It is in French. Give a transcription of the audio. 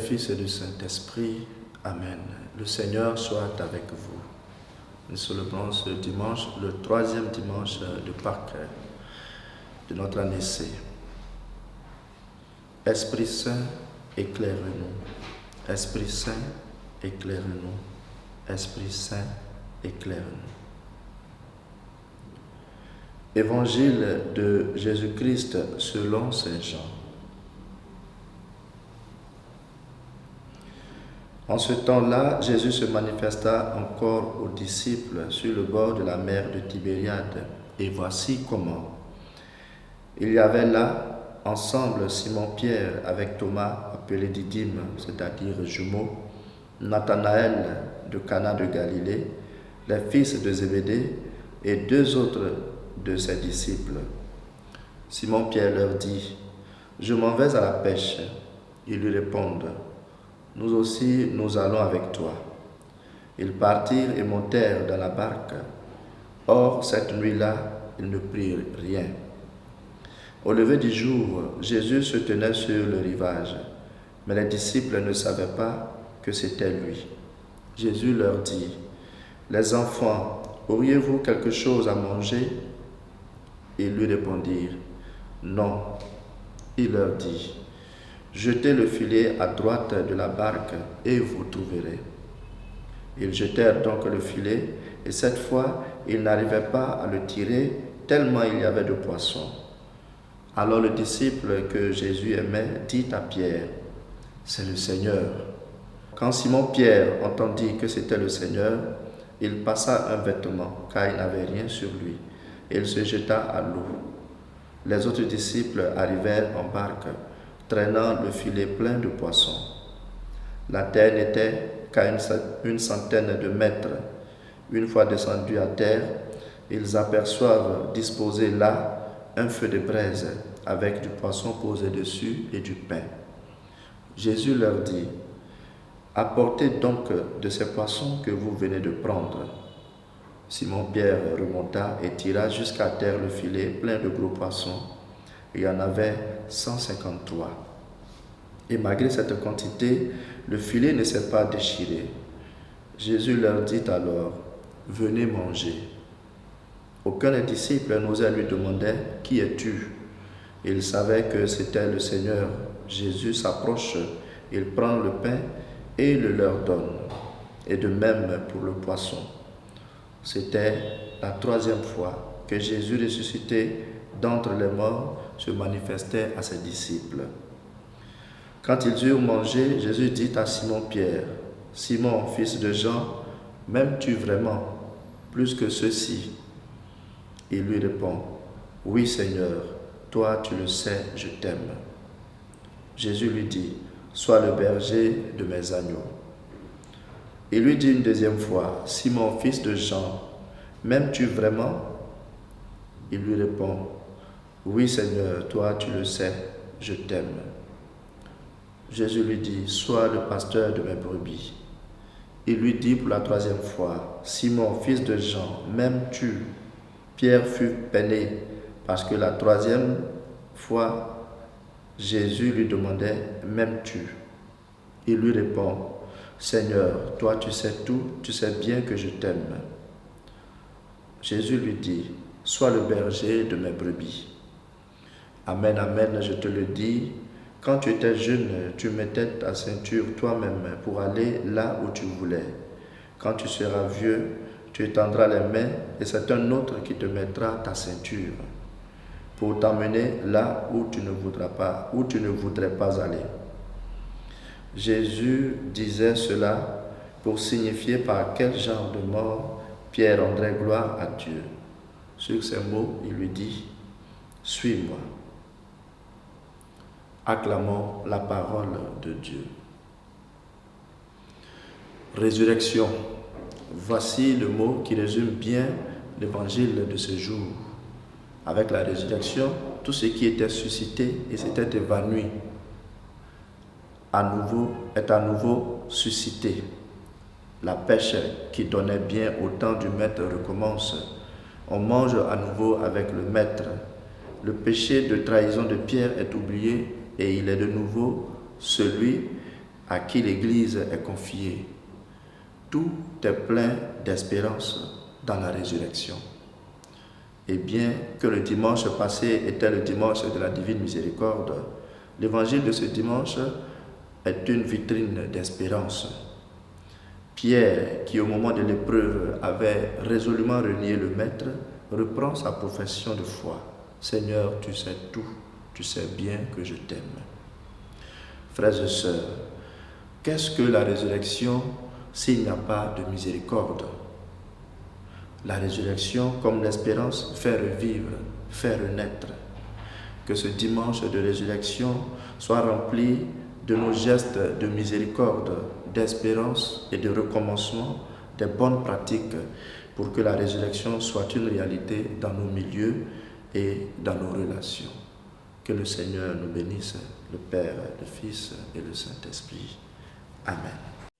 Fils et du Saint-Esprit. Amen. Le Seigneur soit avec vous. Nous célébrons ce dimanche, le troisième dimanche de Pâques de notre année C. Esprit Saint, éclaire-nous. Esprit Saint, éclaire-nous. Esprit Saint, éclaire-nous. Évangile de Jésus-Christ selon Saint Jean. En ce temps-là, Jésus se manifesta encore aux disciples sur le bord de la mer de Tibériade. Et voici comment. Il y avait là, ensemble, Simon-Pierre avec Thomas, appelé Didyme, c'est-à-dire jumeau, Nathanaël de Cana de Galilée, les fils de Zébédée et deux autres de ses disciples. Simon-Pierre leur dit, « Je m'en vais à la pêche. » Ils lui répondent, « Nous aussi, nous allons avec toi. » Ils partirent et montèrent dans la barque. Or, cette nuit-là, ils ne prirent rien. Au lever du jour, Jésus se tenait sur le rivage, mais les disciples ne savaient pas que c'était lui. Jésus leur dit, « Les enfants, auriez-vous quelque chose à manger ?» Ils lui répondirent, « Non. » Il leur dit, « Jetez le filet à droite de la barque et vous trouverez. » Ils jetèrent donc le filet et cette fois, ils n'arrivaient pas à le tirer tellement il y avait de poissons. Alors le disciple que Jésus aimait dit à Pierre, « C'est le Seigneur. » Quand Simon-Pierre entendit que c'était le Seigneur, il passa un vêtement, car il n'avait rien sur lui, et il se jeta à l'eau. Les autres disciples arrivèrent en barque, traînant le filet plein de poissons. La terre n'était qu'à une centaine de mètres. Une fois descendus à terre, ils aperçoivent disposé là un feu de braise avec du poisson posé dessus et du pain. Jésus leur dit, « Apportez donc de ces poissons que vous venez de prendre. » Simon-Pierre remonta et tira jusqu'à terre le filet plein de gros poissons. Il y en avait 153. Et malgré cette quantité, le filet ne s'est pas déchiré. Jésus leur dit alors, « Venez manger. » Aucun des disciples n'osait lui demander, « Qui es-tu » Il savait que c'était le Seigneur. Jésus s'approche, il prend le pain et le leur donne. Et de même pour le poisson. C'était la troisième fois que Jésus ressuscité d'entre les morts se manifestait à ses disciples. Quand ils eurent mangé, Jésus dit à Simon-Pierre, « Simon, fils de Jean, m'aimes-tu vraiment plus que ceux-ci » Il lui répond, « Oui, Seigneur, toi tu le sais, je t'aime. » Jésus lui dit, « Sois le berger de mes agneaux. » Il lui dit une deuxième fois, « Simon, fils de Jean, m'aimes-tu vraiment » Il lui répond, « Oui, Seigneur, toi tu le sais, je t'aime. » Jésus lui dit, « Sois le pasteur de mes brebis. » Il lui dit pour la troisième fois, « Simon, fils de Jean, m'aimes-tu » Pierre fut peiné parce que la troisième fois, Jésus lui demandait, « M'aimes-tu » Il lui répond, « Seigneur, toi tu sais tout, tu sais bien que je t'aime. » Jésus lui dit, « Sois le berger de mes brebis. » Amen, amen, je te le dis, quand tu étais jeune, tu mettais ta ceinture toi-même pour aller là où tu voulais. Quand tu seras vieux, tu étendras les mains et c'est un autre qui te mettra ta ceinture pour t'emmener là où tu ne voudrais pas aller. Jésus disait cela pour signifier par quel genre de mort Pierre rendrait gloire à Dieu. Sur ces mots, il lui dit, « Suis-moi. » Acclamons la parole de Dieu. Résurrection. Voici le mot qui résume bien l'évangile de ce jour. Avec la résurrection, tout ce qui était suscité et s'était évanoui est à nouveau suscité. La pêche qui donnait bien au temps du maître recommence. On mange à nouveau avec le maître. Le péché de trahison de Pierre est oublié et il est de nouveau celui à qui l'Église est confiée. Tout est plein d'espérance dans la résurrection. Et bien que le dimanche passé était le dimanche de la Divine Miséricorde, l'évangile de ce dimanche est une vitrine d'espérance. Pierre, qui au moment de l'épreuve avait résolument renié le Maître, reprend sa profession de foi. Seigneur, tu sais tout, tu sais bien que je t'aime. Frères et sœurs, qu'est-ce que la résurrection s'il n'y a pas de miséricorde? La résurrection, comme l'espérance, fait revivre, fait renaître. Que ce dimanche de résurrection soit rempli de nos gestes de miséricorde, d'espérance et de recommencement, des bonnes pratiques pour que la résurrection soit une réalité dans nos milieux et dans nos relations. Que le Seigneur nous bénisse, le Père, le Fils et le Saint-Esprit. Amen.